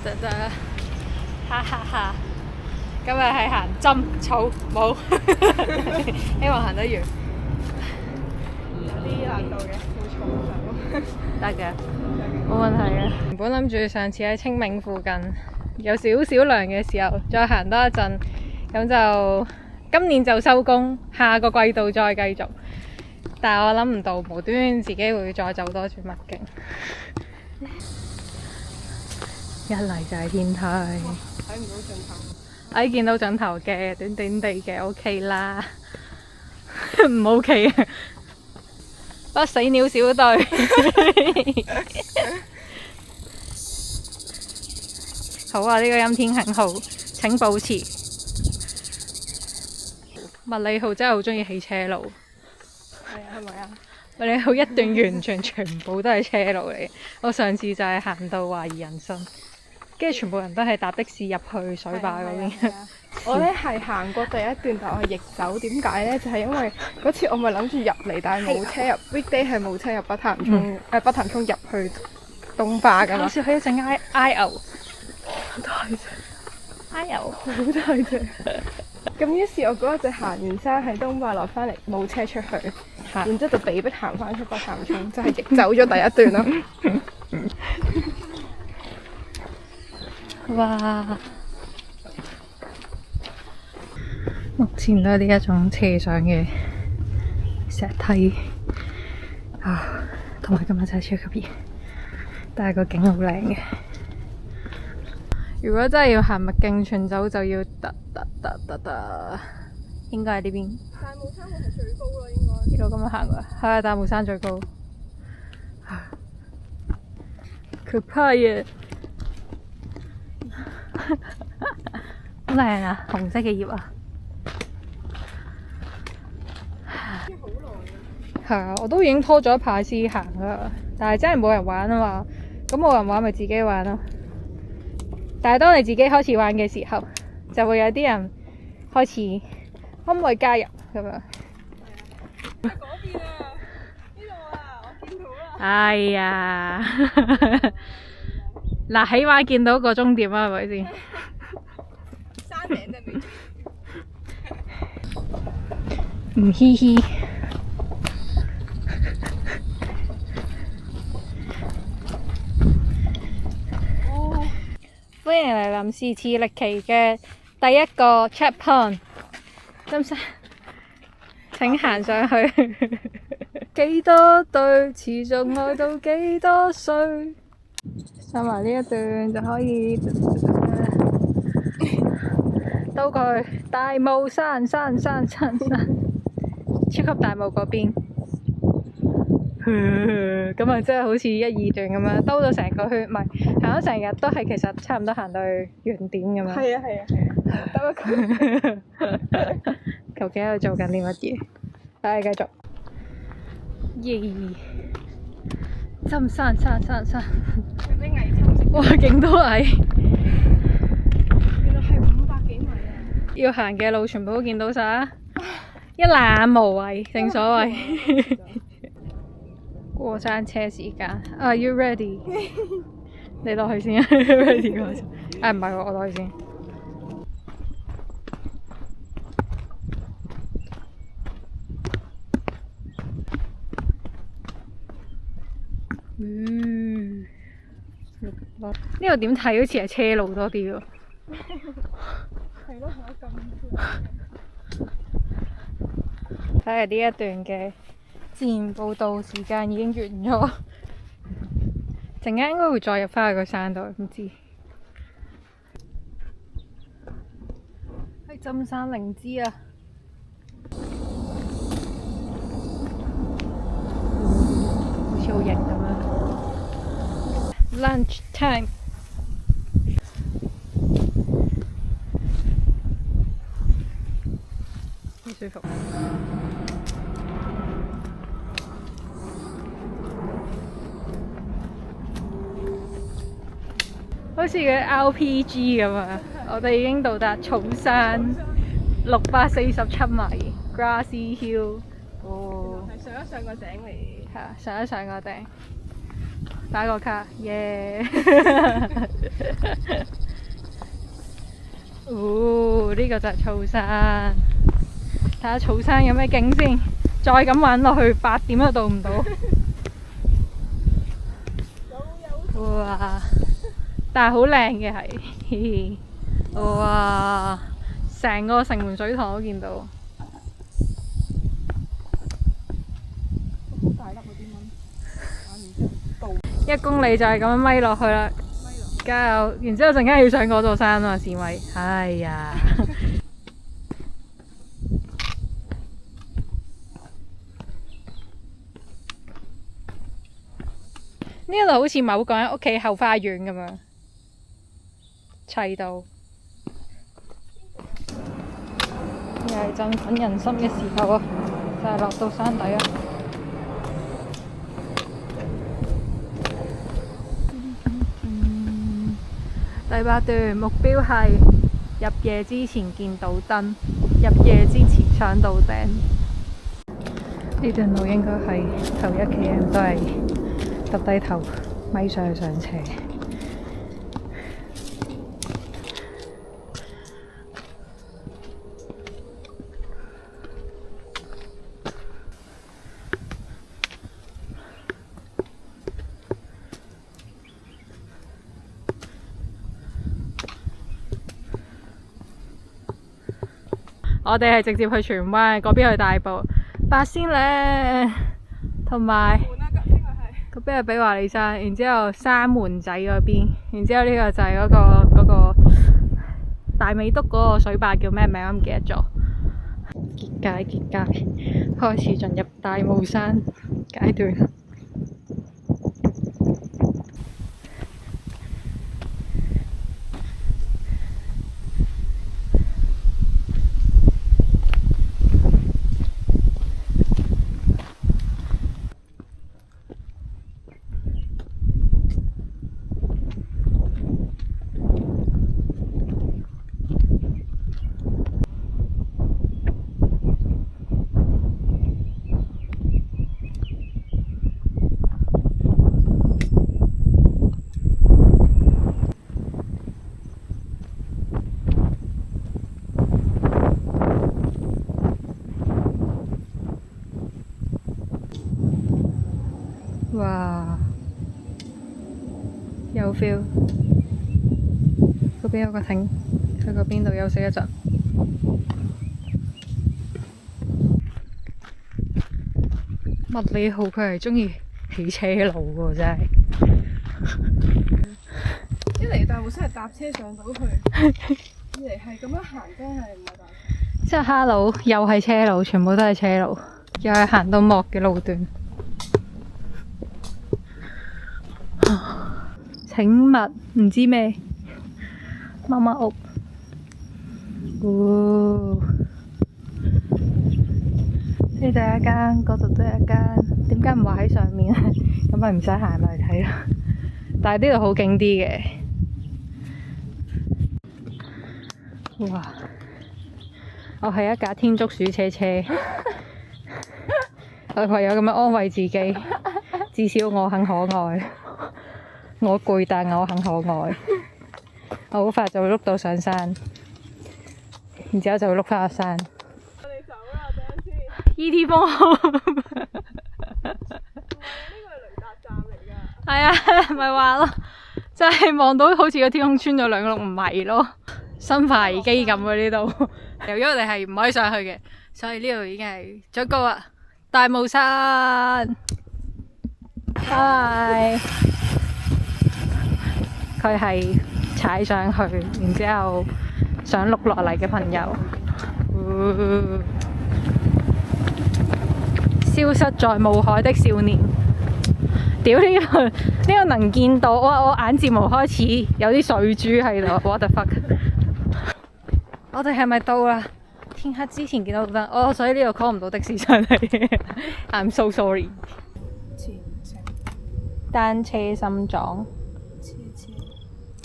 得得，哈哈哈！今日係行針草冇，希望行得完。有啲難度嘅，好重手。得嘅，冇問題嘅。原本諗住上次喺清明附近有少少涼嘅時候，再行多一陣，咁就今年就收工，下個季度再繼續。但係我諗唔到無端端自己會再走多轉麥徑。一嚟就係天梯，睇唔到盡頭。哎，見到盡頭嘅，短短地嘅 OK 啦，唔 OK 啊！不死鳥小隊，好啊！呢個陰天很好，請保持。麥理浩真係好中意起車路，係啊，係咪啊？麥理浩一段完全部都係車路嚟。我上次就係行到懷疑人生。跟住全部人都係搭的士入去水壩嗰邊。我咧係行過第一段，但我係逆走。點解咧？就係因為嗰次我咪諗住入嚟，但係冇車入。Weekday 係冇車入北潭涌，北潭涌入去東壩㗎嘛。好似佢一陣挨牛，好大隻，挨牛，好大隻。咁於是，我嗰日就行完山喺東壩落翻嚟，冇車出去，然之後就被迫行翻出北潭涌，就係逆走咗第一段咯。哇！目前都係呢一種斜上嘅石梯啊，同埋今日真係超級熱，但係個景好靚嘅。如果真係要行麥徑全走，就要應該係呢邊。大帽山係最高咯，應該。呢度咁樣行過，係啊，大帽山最高。可怕嘅！好靚啊，紅色嘅葉啊！係啊，我都已經拖咗一排先行啦，但係真係冇人玩啊嘛，咁冇人玩咪自己玩咯。但係當你自己開始玩嘅時候，就會有啲人開始可唔可以加入咁樣？嗰邊啊，呢度啊，我見到啦。哎呀，嗱，起碼見到個終點啦，係咪先？山頂真係未。唔嘻嘻。歡迎嚟臨時次歷奇嘅第一個 checkpoint， 針山，請行上去。幾多對持續愛到幾多歲？上埋呢一段就可以到佢大霧山，超級大霧嗰邊。咁啊，真係好似一二段咁樣，兜咗成個圈，唔係行咗成日都係，其實差唔多行到去原點咁樣。係啊係啊係啊，得啦佢。究竟喺度做緊啲乜嘢？嚟繼續。耶！針山。有啲危險。哇，勁多蟻！原來係500幾米啊！要行嘅路全部都見到晒，一覽無遺，正所謂。過山車時間 ，Are you ready？ 你落去先啊 ，ready 嗰陣。啊，唔係喎，我落去先。呢個點睇好似係車路多啲喎。係咯，係咁闊。睇下呢一段嘅自然步道時間已經完咗，陣間應該會再入返去個山度，唔知。係針山靈芝啊！好似好型咁樣。Lunch time。好舒服。好似嘅 RPG 咁啊！我哋已經到達草山647米 Grassy Hill。哦，係上一上個頂嚟。係啊，上一上個頂。打個卡，耶！哦，呢個就係草山，睇下草山有咩景先。再咁玩落去，8點都到唔到。哇！但係好靚嘅係，哇！成個城門水塘都見到。好大粒嗰啲蚊，玩完之後倒。1公里就係咁樣咪落去啦，加油！然之後陣間要上嗰座山啊，是咪？哎呀！呢度好似某個人屋企後花園咁樣砌到，又係振奮人心嘅時候啊！就係落到山底啊！第8段目標係入夜之前見到燈，入夜之前上到頂。呢段路應該係頭1 km 都係耷低頭咪上去上斜。我哋係直接去荃灣，嗰邊去大埔、八仙嶺，同埋嗰邊係比華利山，然之後三門仔嗰邊，然之後呢個就係嗰個大美督嗰個水壩叫咩名我唔記得咗。結界開始進入大霧山階段。哇！有 feel， 嗰邊有個亭，去嗰邊度休息一陣。麥理浩佢係鍾意起車路喎，真係。一嚟大霧山係搭車上到去，二嚟係咁樣行真係唔係大。即係哈佬又係車路，全部都係車路，又係行到莫嘅路段。請勿唔知咩媽媽屋，呢度有一間，嗰度都有一間，點解唔話喺上面咧？咁咪唔使行埋去睇咯。但係呢度好景啲嘅，哇！我係一架天竺鼠車車，我唯有咁樣安慰自己，至少我很可愛。我攰，但我很可愛。我好快就會碌到上山，然之後就會碌返落山。我哋走啦，等陣先。E.T. 風號。呢個係雷達站嚟㗎。係啊，咪話咯，就係望到好似個天空穿咗兩個窿迷咯，生化危機咁啊呢度。由於我哋係唔可以上去嘅，所以呢度已經係最高啦，大霧山。拜。佢係踩上去，然之後想碌落嚟嘅朋友，消失在霧海的少年。屌呢個能見到，我眼睫毛開始有啲水珠喺度。What the fuck？ 我哋係咪到啦？天黑之前見到燈，所以呢度 call 唔到的士上嚟。I'm so sorry。前程單車心臟。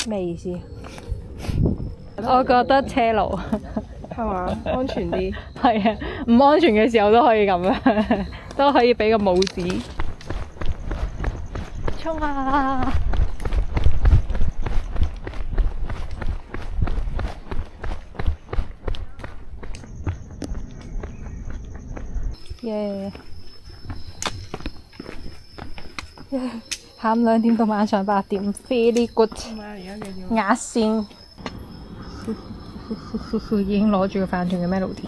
咩意思？我覺得車路係嘛？安全啲。係啊，唔安全嘅時候都可以咁樣，都可以俾個拇指。衝啊！耶！下午2點到晚上8點 ，very good。壓線，已經攞住個飯團嘅 melody。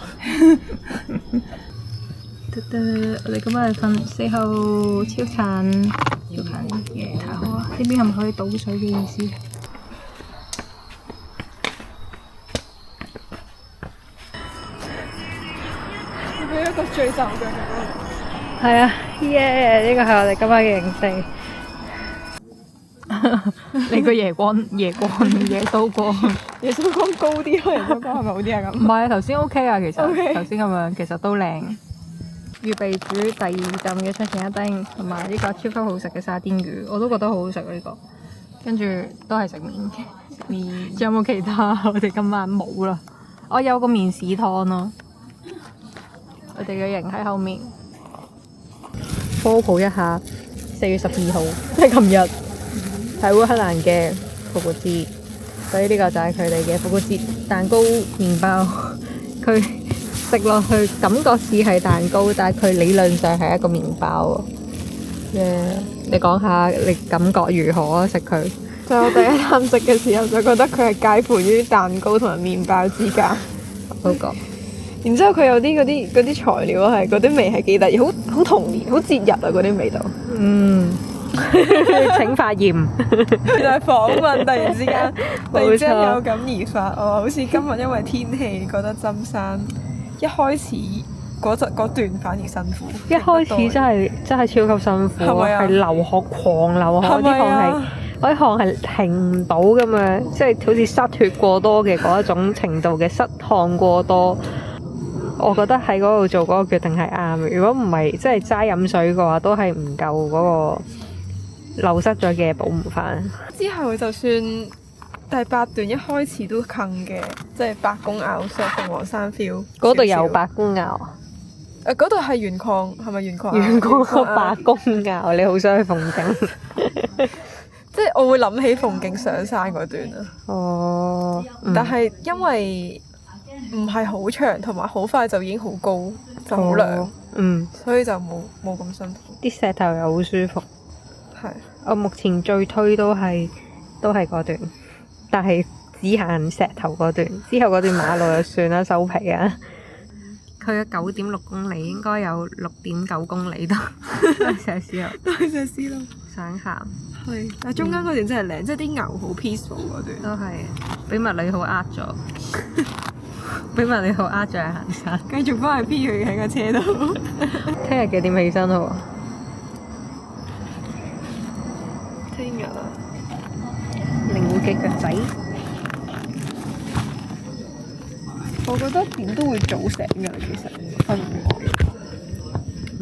我哋今日瞓4號超殘夜太好啊！呢邊係咪可以倒水嘅意思？俾一個最就腳嘅嗰係啊，耶！呢個係我哋今晚嘅營地。你個夜刀光，耶穌光高啲咯，耶穌光係咪好啲啊？咁唔係啊，頭先 OK 啊，其實 OK 頭先咁樣其實都靚。預備煮第2浸嘅出前一丁，同埋呢個超級好食嘅沙甸魚，我都覺得好好食啊呢個。跟住都係食麵嘅，麵。仲有冇其他？我哋今晚冇啦。我有個麵豉湯咯。我哋嘅營喺後面。科普一下，4月12號，即係琴日係烏克蘭嘅復活節，所以呢個就係佢哋嘅復活節蛋糕麵包。佢食落去感覺似係蛋糕，但係佢理論上係一個麵包。你講下你感覺如何啊？食佢就我第一啖食嘅時候，就覺得佢係介乎於蛋糕同埋麵包之間。嗰個。然之後佢有啲嗰啲材料係嗰啲味係幾得意，好童年，好節日啊嗰啲味道。請發言。就係訪問，突然之間冇錯有感而發。好似今日因為天氣覺得針山一開始嗰段反而辛苦。一開始真係超級辛苦，係咪啊？係流汗狂流汗，啲汗係啲汗係停唔到咁樣，即係好似失血過多嘅嗰一種程度嘅失汗過多。我覺得喺嗰度做嗰個決定係啱嘅。如果唔係，即係齋飲水嘅話，都係唔夠嗰個流失咗嘅補唔翻。之後就算第8段一開始都近嘅，即係白公坳上鳳凰山 feel。嗰度有白公坳。嗰度係鉛礦，係咪鉛礦？鉛礦白公坳，你好想去鳳景。即係我會諗起鳳景上山嗰段啊。哦。但係因為唔係好長，同埋好快就已經好高，就好涼。所以就冇咁辛苦。啲石頭又好舒服。係。我目前最推都係嗰段，但係只限石頭嗰段，之後嗰段馬路就算啦，收皮啊！佢嘅9.6公里應該有6.9公里都係石屎路，都係石屎路。想行。係，但係中間嗰段真係靚，即係啲牛好 peaceful 嗰段。都係，俾物理好呃咗，俾物理好呃咗去行山。繼續幫佢 P 佢喺個車度。聽日幾點起身好啊？聽日啊，靈活嘅腳仔。我覺得點都會早醒㗎，其實瞓唔耐。